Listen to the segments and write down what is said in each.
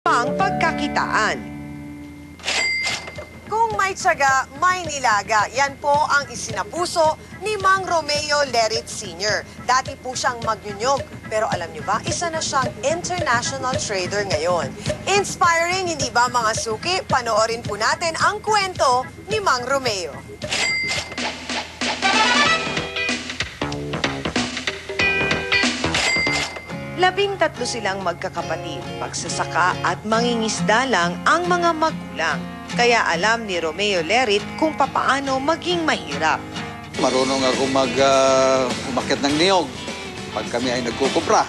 pang pagkakitaan. Kung may tiyaga, may nilaga. Yan po ang isinapuso ni Mang Romeo Lerit Sr. Dati po siyang magnyunyog. Pero alam niyo ba, isa na siyang international trader ngayon. Inspiring, hindi ba mga suki? Panoorin po natin ang kwento ni Mang Romeo. 13 silang magkakapatid, magsasaka at mangingisda lang ang mga magulang. Kaya alam ni Romeo Lerit kung papaano maging mahirap. Marunong ako umakyat ng niyog pag kami ay nagkukupra.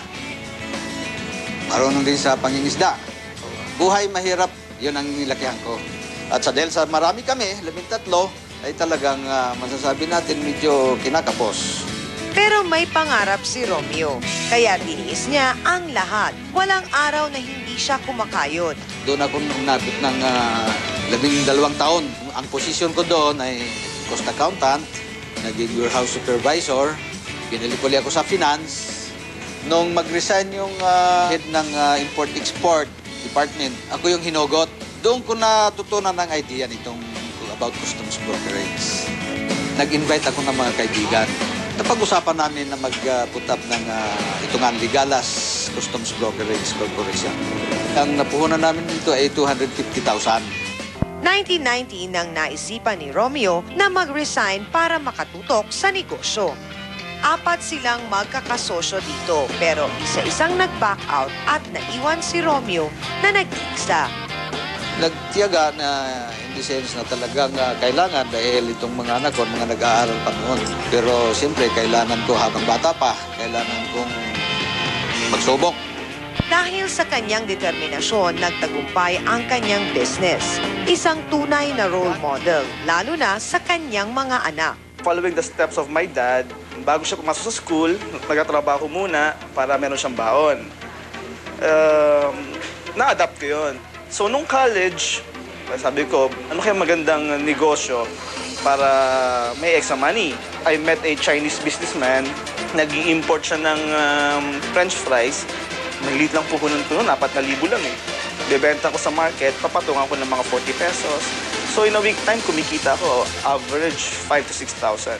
Marunong din sa pangingisda. Buhay mahirap, yun ang nilakihan ko. At dahil sa marami kami, 13, ay talagang masasabi natin medyo kinakapos. Pero may pangarap si Romeo, kaya tiniis niya ang lahat. Walang araw na hindi siya kumakayod. Doon ako nabit ng 12 taon. Ang posisyon ko doon ay cost accountant, naging warehouse supervisor, pinili ko ako sa finance. Nung mag-resign yung head ng import-export department, ako yung hinugot. Doon ko natutunan ng idea nitong about customs brokerage. Nag-invite ako ng mga kaibigan. Napag-usapan namin na mag-put up ng ito nga Ligalas Customs Brokerage Corporation. Ang napuhunan namin dito ay 250,000. 1990 nang naisipan ni Romeo na mag-resign para makatutok sa negosyo. 4 silang magkakasosyo dito pero isa-isang nag-back out at naiwan si Romeo na nag-iisa. Nagtiyaga na in the sense na talagang kailangan dahil itong mga anak ko, mga nag-aaral pa noon. Pero siyempre, kailangan ko habang bata pa, kailangan kong magsubok. Dahil sa kanyang determinasyon, nagtagumpay ang kanyang business. Isang tunay na role model, lalo na sa kanyang mga anak. Following the steps of my dad, bago siya pumasok sa school, nagtatrabaho muna para meron siyang baon. Na-adapt ko yun. So, nung college, sabi ko, ano kaya magandang negosyo para may extra money? I met a Chinese businessman. Nag-i-import siya ng French fries. Maliit lang po ko nun, 4,000 lang eh. Bebenta ko sa market, papatungan ko ng mga 40 pesos. So, in a week time, kumikita ko, average 5,000 to 6,000.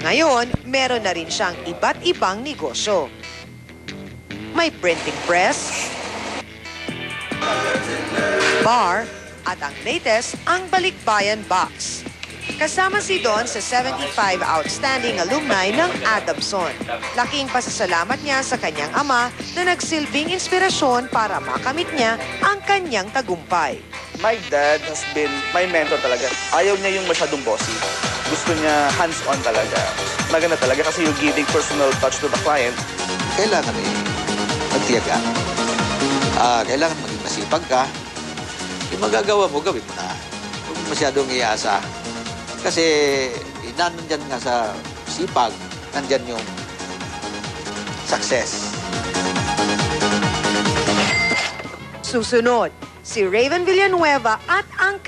Ngayon, meron na rin siyang iba't ibang negosyo. May printing press, bar, at ang latest, ang Balikbayan Box. Kasama si Don sa 75 outstanding alumni ng Adamson. Laking pasasalamat niya sa kanyang ama na nagsilbing inspirasyon para makamit niya ang kanyang tagumpay. My dad has been my mentor talaga. Ayaw niya yung masyadong bossy. Gusto niya hands-on talaga. Maganda talaga kasi you're giving personal touch to the client. Kailangan magtiyaga. Kailangan maging masipag ka. Yung magagawa mo, gawin mo na. Huwag masyadong iasa. Kasi nandyan nga sa sipag, nandyan yung success. Susunod, si Raven Villanueva at ang